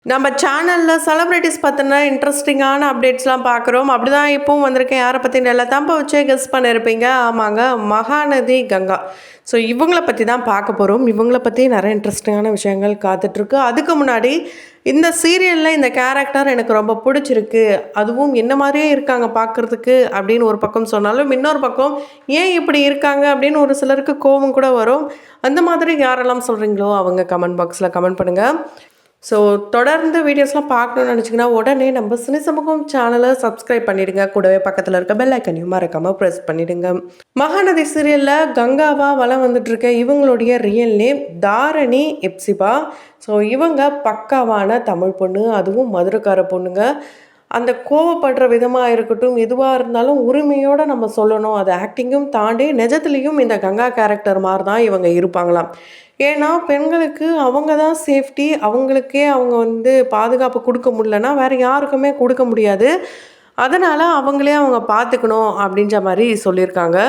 நம்ம சேனல்ல செலிபிரிட்டிஸ் பத்தின இன்ட்ரெஸ்டிங்கான அப்டேட்ஸ்லாம் பார்க்குறோம். அப்படிதான் இப்பவும் வந்திருக்கேன். யாரை பத்தின எல்லாம் தம்ப வச்சே கெஸ் பண்ணியிருப்பீங்க. ஆமாங்க, மகாநதி கங்கா. ஸோ இவங்கள பற்றி தான் பார்க்க போகிறோம். இவங்கள பற்றி நிறைய இன்ட்ரெஸ்டிங்கான விஷயங்கள் காத்துட்ருக்கு. அதுக்கு முன்னாடி இந்த சீரியலில் இந்த கேரக்டர் எனக்கு ரொம்ப பிடிச்சிருக்கு, அதுவும் என்ன மாதிரியே இருக்காங்க பார்க்குறதுக்கு அப்படின்னு ஒரு பக்கம் சொன்னாலும், இன்னொரு பக்கம் ஏன் இப்படி இருக்காங்க அப்படின்னு ஒரு சிலருக்கு கோபம் கூட வரும். அந்த மாதிரி யாரெல்லாம் சொல்கிறீங்களோ அவங்க கமெண்ட் பாக்ஸில் கமெண்ட் பண்ணுங்கள். ஸோ தொடர்ந்து வீடியோஸ்லாம் பார்க்கணுன்னு நினச்சிங்கன்னா உடனே நம்ம சினி சமூகம் சேனலை சப்ஸ்கிரைப் பண்ணிடுங்க. கூடவே பக்கத்தில் இருக்க பெல் ஐக்கனையும் மறக்காமல் ப்ரெஸ் பண்ணிடுங்க. மகாநதி சீரியலில் கங்காவாக வளம் வந்துட்டுருக்க இவங்களுடைய real name Dharani Hepzibah. So இவங்க பக்காவான தமிழ் பொண்ணு, அதுவும் மதுரைக்கார பொண்ணுங்க. அந்த கோவப்படுற விதமாக இருக்கட்டும், எதுவாக இருந்தாலும் உரிமையோடு நம்ம சொல்லணும். அது ஆக்டிங்கும் தாண்டி நிஜத்துலேயும் இந்த கங்கா கேரக்டர் மாதிரி தான் இவங்க இருப்பாங்களாம். ஏன்னா பெண்களுக்கு அவங்க தான் சேஃப்டி, அவங்களுக்கே அவங்க பாதுகாப்பு கொடுக்க முடியலன்னா வேறு யாருக்குமே கொடுக்க முடியாது. அதனால் அவங்களே அவங்க பார்த்துக்கணும் அப்படின்ற மாதிரி சொல்லியிருக்காங்க.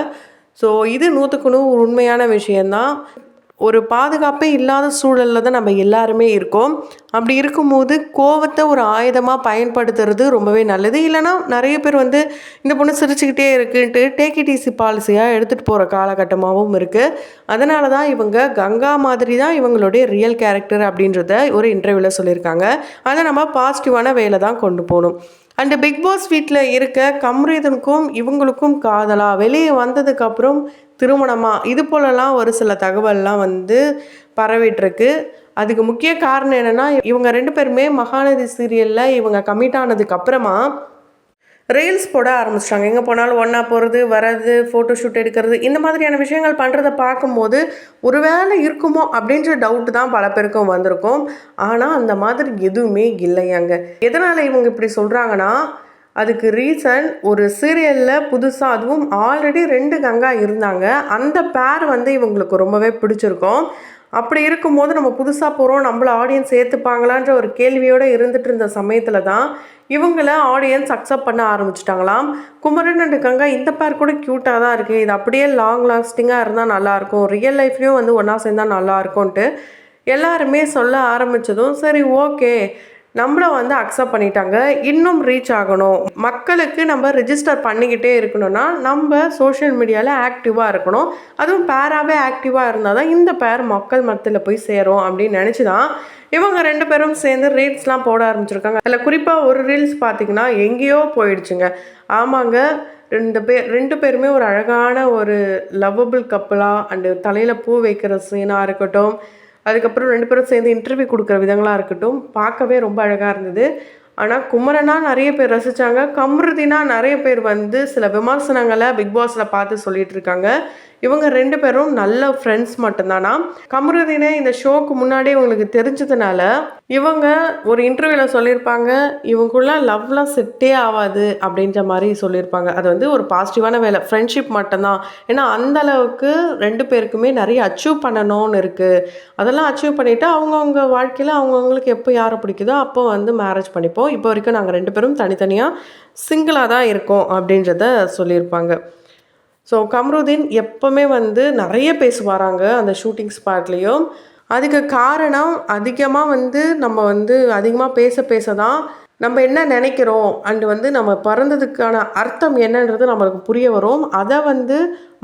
ஸோ இது 100க்கு 100 உண்மையான விஷயந்தான். ஒரு பாதுகாப்பே இல்லாத சூழலில் தான் நம்ம எல்லாருமே இருக்கோம். அப்படி இருக்கும்போது கோவத்தை ஒரு ஆயுதமாக பயன்படுத்துறது ரொம்பவே நல்லது. இல்லைனா நிறைய பேர் இந்த பொண்ணு சிரிச்சுக்கிட்டே இருக்குன்ட்டு டேக் இட் ஈஸி பாலிசியாக எடுத்துகிட்டு போகிற காலகட்டமாகவும் இருக்குது. அதனால தான் இவங்க கங்கா மாதிரி தான் இவங்களுடைய ரியல் கேரக்டர் அப்படின்றத ஒரு இன்டர்வியூவில் சொல்லியிருக்காங்க. அதை நம்ம பாசிட்டிவான வேலை தான் கொண்டு போகணும். அண்டு பிக் பாஸ் வீட்டில் இருக்க கம்ரீதனுக்கும் இவங்களுக்கும் காதலா, வெளியே வந்ததுக்கப்புறம் திருமணமா, இது போலலாம் ஒரு சில தகவல்லாம் பரவிட்டுருக்கு. அதுக்கு முக்கிய காரணம் என்னென்னா, இவங்க 2 பேருமே மகாநதி சீரியலில் இவங்க கமிட் ஆனதுக்கு அப்புறமா ரீல்ஸ் போட ஆரம்பிச்சிட்டாங்க. எங்கே போனாலும் ஒன்றா போகிறது, வர்றது, ஃபோட்டோ ஷூட் எடுக்கிறது, இந்த மாதிரியான விஷயங்கள் பண்ணுறத பார்க்கும்போது ஒரு வேளை இருக்குமோ அப்படின்ற டவுட்டு தான் பல பேருக்கும் வந்திருக்கும். ஆனால் அந்த மாதிரி எதுவுமே இல்லையாங்க. எதனால் இவங்க இப்படி சொல்கிறாங்கன்னா, அதுக்கு ரீசன் ஒரு சீரியலில் புதுசாக, அதுவும் ஆல்ரெடி 2 கங்கா இருந்தாங்க. அந்த பேர் இவங்களுக்கு ரொம்பவே பிடிச்சிருக்கும். அப்படி இருக்கும்போது நம்ம புதுசாக போகிறோம், நம்மள ஆடியன்ஸ் ஏற்றுப்பாங்களான்ற ஒரு கேள்வியோடு இருந்துட்டு இருந்த சமயத்தில் தான் இவங்கள ஆடியன்ஸ் அக்செப்ட் பண்ண ஆரம்பிச்சிட்டாங்களாம். குமரன் அண்ட் கங்கா இந்த பேர் கூட க்யூட்டாக தான் இருக்குது, இது அப்படியே லாங் லாஸ்டிங்காக இருந்தால் நல்லாயிருக்கும், ரியல் லைஃப்லேயும் ஒன்றா சேர்ந்தால் நல்லாயிருக்கும்ன்ட்டு எல்லாருமே சொல்ல ஆரம்பித்ததும் சரி ஓகே நம்மளை அக்செப்ட் பண்ணிட்டாங்க. இன்னும் ரீச் ஆகணும், மக்களுக்கு நம்ம ரிஜிஸ்டர் பண்ணிக்கிட்டே இருக்கணும்னா நம்ம சோஷியல் மீடியாவில் ஆக்டிவாக இருக்கணும். அதுவும் பேராகவே ஆக்டிவாக இருந்தால் தான் இந்த பேர் மக்கள் மத்தியில் போய் சேரும் அப்படின்னு நினச்சி தான் இவங்க 2 பேரும் சேர்ந்து ரீல்ஸ்லாம் போட ஆரம்பிச்சிருக்காங்க. அதில் குறிப்பாக ஒரு ரீல்ஸ் பார்த்திங்கன்னா எங்கேயோ போயிடுச்சுங்க. ஆமாங்க, 2 பேருமே ஒரு அழகான ஒரு லவ்வபிள் கப்பலாக அண்டு தலையில் பூ வைக்கிற சீனாக இருக்கட்டும், அதுக்கப்புறம் 2 பேரும் சேர்ந்து இன்டர்வியூ கொடுக்குற விதங்களாக இருக்கட்டும், பார்க்கவே ரொம்ப அழகாக இருந்தது. ஆனால் குமரனா நிறைய பேர் ரசித்தாங்க, கம்ருதினா நிறைய பேர் சில விமர்சனங்களை பிக் பாஸில் பார்த்து சொல்லிட்டு இருக்காங்க. இவங்க 2 பேரும் நல்ல ஃப்ரெண்ட்ஸ் மட்டும்தானா. கம்ருதினே இந்த ஷோக்கு முன்னாடியே இவங்களுக்கு தெரிஞ்சதுனால இவங்க ஒரு இன்டர்வியூவில் சொல்லியிருப்பாங்க, இவங்களுக்குள்ள லவ்லாம் செட்டே ஆகாது அப்படின்ற மாதிரி சொல்லியிருப்பாங்க. அது ஒரு பாசிட்டிவான வேலை, ஃப்ரெண்ட்ஷிப் மட்டும்தான். ஏன்னா அந்த அளவுக்கு 2 பேருக்குமே நிறைய அச்சீவ் பண்ணணும்னு இருக்குது. அதெல்லாம் அச்சீவ் பண்ணிவிட்டு அவங்கவுங்க வாழ்க்கையில் அவங்கவுங்களுக்கு எப்போ யாரை பிடிக்குதோ அப்போ மேரேஜ் பண்ணிப்போம். இப்போ வரைக்கும் நாங்கள் 2 பேரும் தனித்தனியாக சிங்கிளாக தான் இருக்கோம் அப்படின்றத சொல்லியிருப்பாங்க. ஸோ கம்ருதீன் எப்போவுமே நிறைய பேசுவாராங்க அந்த ஷூட்டிங் ஸ்பாட்லேயும். அதுக்கு காரணம் அதிகமாக நம்ம அதிகமாக பேச தான் நம்ம என்ன நினைக்கிறோம் அண்டு நம்ம பிறந்ததுக்கான அர்த்தம் என்னன்றது நம்மளுக்கு புரிய வரும். அதை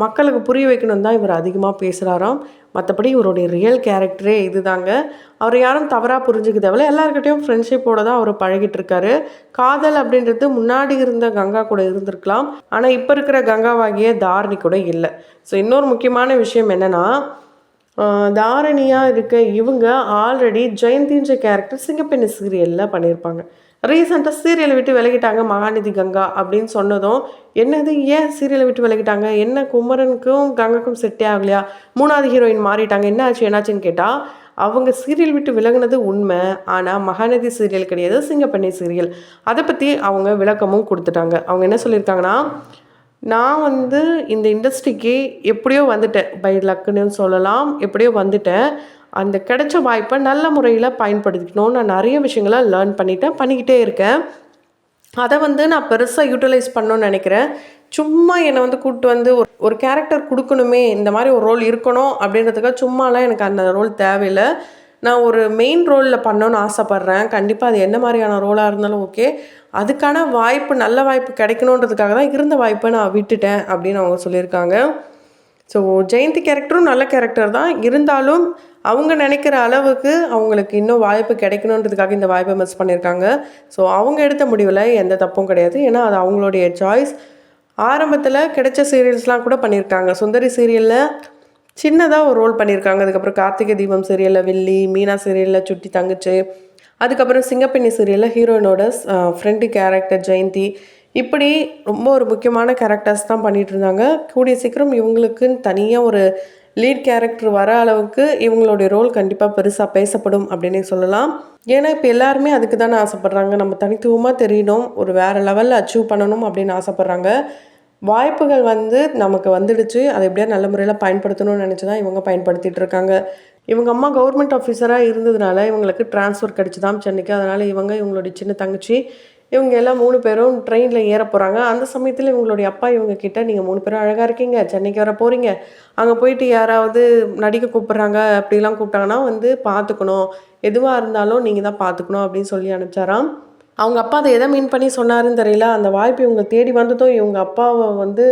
மக்களுக்கு புரிய வைக்கணும் தான் இவர் அதிகமாக பேசுகிறாராம். மற்றபடி இவருடைய ரியல் கேரக்டரே இது தாங்க. அவர் யாரும் தவறாக புரிஞ்சுக்க தேவையில்ல, எல்லாருக்கிட்டையும் ஃப்ரெண்ட்ஷிப்போடு தான் அவர் பழகிட்டு இருக்காரு. காதல் அப்படின்றது முன்னாடி இருந்த கங்கா கூட இருந்திருக்கலாம், ஆனால் இப்போ இருக்கிற கங்காவாகிய தாரணி கூட இல்லை. ஸோ இன்னொரு முக்கியமான விஷயம் என்னென்னா, தாரணியாக இருக்க இவங்க ஆல்ரெடி ஜெயந்தின்ற கேரக்டர் சிங்கப்பெண்ணு சீரியலில் பண்ணியிருப்பாங்க. ரீசெண்டாக சீரியலை விட்டு விலகிட்டாங்க மகாநதி கங்கா அப்படின்னு சொன்னதும், என்னது ஏன் சீரியலை விட்டு விலகிட்டாங்க, என்ன குமரனுக்கும் கங்காக்கும் செட்டே ஆகலையா, 3வது ஹீரோயின் மாறிட்டாங்க, என்னாச்சுன்னு கேட்டால் அவங்க சீரியல் விட்டு விலகினது உண்மை, ஆனால் மகாநதி சீரியல் கிடையாது, சிங்கப்பெண்ணை சீரியல். அதை பற்றி அவங்க விளக்கமும் கொடுத்துட்டாங்க. அவங்க என்ன சொல்லியிருக்காங்கன்னா, நான் இந்த இண்டஸ்ட்ரிக்கு எப்படியோ வந்துட்டேன், பை லக்குன்னு சொல்லலாம், எப்படியோ வந்துட்டேன். அந்த கிடைச்ச வாய்ப்பை நல்ல முறையில் பயன்படுத்திக்கணும்னு நான் நிறைய விஷயங்களை லேர்ன் பண்ணிக்கிட்டே இருக்கேன். அதை நான் பெருசாக யூட்டிலைஸ் பண்ணணும்னு நினைக்கிறேன். சும்மா என்னை கூப்பிட்டு ஒரு கேரக்டர் கொடுக்கணுமே, இந்த மாதிரி ஒரு ரோல் இருக்கணும் அப்படின்றதுக்காக சும்மாலாம் எனக்கு அந்த ரோல் தேவையில்லை. நான் ஒரு மெயின் ரோலில் பண்ணணும்னு ஆசைப்பட்றேன். கண்டிப்பாக அது என்ன மாதிரியான ரோலாக இருந்தாலும் ஓகே. அதுக்கான வாய்ப்பு நல்ல வாய்ப்பு கிடைக்கணுன்றதுக்காக தான் இருந்த வாய்ப்பை நான் விட்டுட்டேன் அப்படின்னு அவங்க சொல்லியிருக்காங்க. ஸோ ஜெயந்தி கேரக்டரும் நல்ல கேரக்டர் தான். இருந்தாலும் அவங்க நினைக்கிற அளவுக்கு அவங்களுக்கு இன்னும் வாய்ப்பு கிடைக்கணுன்றதுக்காக இந்த வாய்ப்பை மிஸ் பண்ணியிருக்காங்க. ஸோ அவங்க எடுத்த முடிவில் எந்த தப்பும் கிடையாது. ஏன்னா அது அவங்களுடைய சாய்ஸ். ஆரம்பத்தில் கிடைச்ச சீரியல்ஸ்லாம் கூட பண்ணியிருக்காங்க. சுந்தரி சீரியலில் சின்னதாக ஒரு ரோல் பண்ணியிருக்காங்க. அதுக்கப்புறம் கார்த்திகை தீபம் சீரியலில் வில்லி, மீனா சீரியலில் சுட்டி தங்கச்சி, அதுக்கப்புறம் சிங்கப்பெண்ணி சீரியலில் ஹீரோயினோட ஃப்ரெண்டு கேரக்டர் ஜெயந்தி, இப்படி ரொம்ப ஒரு முக்கியமான கேரக்டர்ஸ் தான் பண்ணிகிட்டு இருந்தாங்க. கூடிய சீக்கிரம் இவங்களுக்குன்னு தனியாக ஒரு லீட் கேரக்டர் வர அளவுக்கு இவங்களுடைய ரோல் கண்டிப்பாக பெருசாக பேசப்படும் அப்படின்னே சொல்லலாம். ஏன்னா இப்போ எல்லாருமே அதுக்கு தானே ஆசைப்பட்றாங்க. நம்ம தனித்துவமாக தெரியணும், ஒரு வேறு லெவலில் அச்சீவ் பண்ணணும் அப்படின்னு ஆசைப்பட்றாங்க. வாய்ப்புகள் நமக்கு வந்துடுச்சு. அதை எப்படியா நல்ல முறையில் பயன்படுத்தணும்னு நினச்சி தான் இவங்க பயன்படுத்திகிட்டு இருக்காங்க. இவங்க அம்மா கவர்மெண்ட் ஆஃபீஸராக இருந்ததுனால இவங்களுக்கு ட்ரான்ஸ்ஃபர் கிடச்சிதான் சென்னைக்கு. அதனால் இவங்களுடைய சின்ன தங்கச்சி இவங்க எல்லாம் 3 பேரும் ட்ரெயினில் ஏற போகிறாங்க. அந்த சமயத்தில் இவங்களுடைய அப்பா இவங்க கிட்ட, நீங்கள் 3 பேரும் அழகாக இருக்கீங்க, சென்னைக்கு வர போகிறீங்க, அங்கே போயிட்டு யாராவது நடிக்க கூப்பிட்றாங்க அப்படிலாம் கூப்பிட்டாங்கன்னா பார்த்துக்கணும், எதுவாக இருந்தாலும் நீங்கள் தான் பார்த்துக்கணும் அப்படின்னு சொல்லி அனுப்பிச்சாராம். அவங்க அப்பா அதை எதை மீன் பண்ணி சொன்னாருன்னு தெரியல. அந்த வாய்ப்பு இவங்க தேடி வந்ததும் இவங்க அப்பாவை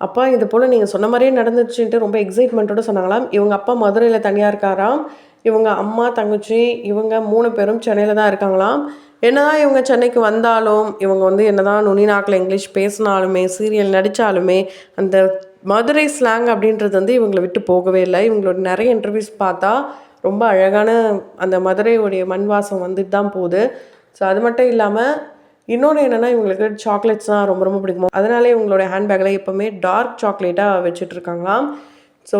அப்பா இது போல் நீங்கள் சொன்ன மாதிரியே நடந்துச்சுன்ட்டு ரொம்ப எக்ஸைட்மெண்ட்டோடு சொன்னாங்களாம். இவங்க அப்பா மதுரையில் தனியாக இருக்காராம். இவங்க அம்மா தங்கச்சி இவங்க 3 பேரும் சென்னையில் தான் இருக்காங்களாம். என்னதான் இவங்க சென்னைக்கு வந்தாலும் இவங்க என்னதான் நுனி நாக்கில் இங்கிலீஷ் பேசினாலுமே, சீரியல் நடித்தாலுமே, அந்த மதுரை ஸ்லாங் அப்படின்றது இவங்களை விட்டு போகவே இல்லை. இவங்களோட நிறைய இன்டர்வியூஸ் பார்த்தா ரொம்ப அழகான அந்த மதுரையுடைய மண் வாசம் வந்துட்டு தான் போகுது. ஸோ அது மட்டும் இல்லாமல் இன்னொன்று என்னென்னா, இவங்களுக்கு சாக்லேட்ஸ்லாம் ரொம்ப ரொம்ப பிடிக்கும். அதனாலே இவங்களோட ஹேண்ட்பேக்கில் எப்போவுமே டார்க் சாக்லேட்டாக வச்சுட்ருக்காங்களாம். ஸோ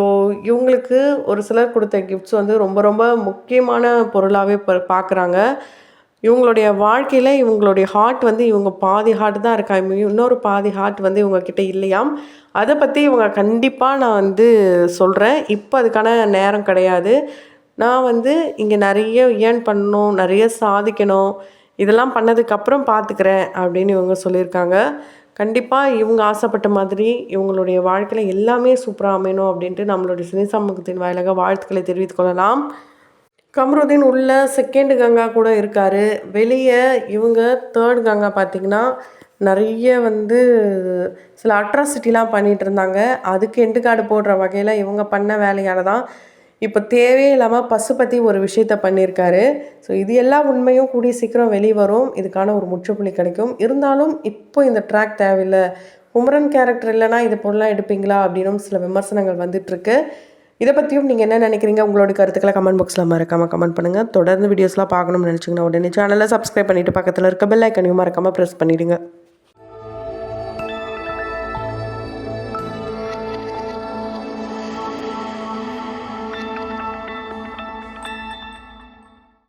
இவங்களுக்கு ஒரு சிலர் கொடுத்த கிஃப்ட்ஸ் ரொம்ப ரொம்ப முக்கியமான பொருளாகவே பார்க்குறாங்க. இவங்களுடைய வாழ்க்கையில் இவங்களுடைய ஹார்ட் இவங்க பாதி ஹார்ட் தான் இருக்காங்க, இன்னொரு பாதி ஹார்ட் இவங்கக்கிட்ட இல்லையாம். அதை பற்றி இவங்க கண்டிப்பாக நான் சொல்கிறேன். இப்போ அதுக்கான நேரம் கிடையாது. நான் இங்கே நிறைய ஏர்ன் பண்ணணும், நிறைய சாதிக்கணும், இதெல்லாம் பண்ணதுக்கப்புறம் பார்த்துக்கிறேன் அப்படின்னு இவங்க சொல்லியிருக்காங்க. கண்டிப்பாக இவங்க ஆசைப்பட்ட மாதிரி இவங்களுடைய வாழ்க்கையில் எல்லாமே சூப்பராக அமையணும் அப்படின்ட்டு நம்மளுடைய சினி சமூகத்தின் வாயிலாக வாழ்த்துக்களை தெரிவித்துக் கொள்ளலாம். கமருதீன் உள்ள செகண்ட் கங்கா கூட இருக்கார். வெளியே இவங்க தேர்ட் கங்கா பார்த்திங்கன்னா நிறைய சில அட்ராசிட்டிலாம் பண்ணிகிட்டு இருந்தாங்க. அதுக்கு எண்டு கார்டு போடுற வகையில் இவங்க பண்ண வேலையால் தான் இப்போ தேவையே இல்லாமல் பசுபதி ஒரு விஷயத்த பண்ணியிருக்காரு. ஸோ இது எல்லாம் உண்மையும் கூடிய சீக்கிரம் வெளிவரும். இதுக்கான ஒரு முற்றுப்புள்ளி கிடைக்கும். இருந்தாலும் இப்போ இந்த ட்ராக் தேவையில்லை, குமரன் கேரக்டர் இல்லைனா இது போலலாம் எடுப்பீங்களா அப்படின்னும் சில விமர்சனங்கள் வந்துட்டுருக்கு. இதை பற்றியும் நீங்கள் என்ன நினைக்கிறீங்க? உங்களோட கருத்துக்களை கமெண்ட் பாக்ஸில் மறக்காமல் கமெண்ட் பண்ணுங்கள். தொடர்ந்து வீடியோஸ்லாம் பார்க்கணும்னு நினச்சிங்கன்னா உடனே சேனலை சப்ஸ்கிரைப் பண்ணிவிட்டு பக்கத்தில் இருக்க பெல் ஐக்கனையும் மறக்காமல் ப்ரெஸ் பண்ணிவிடுங்க.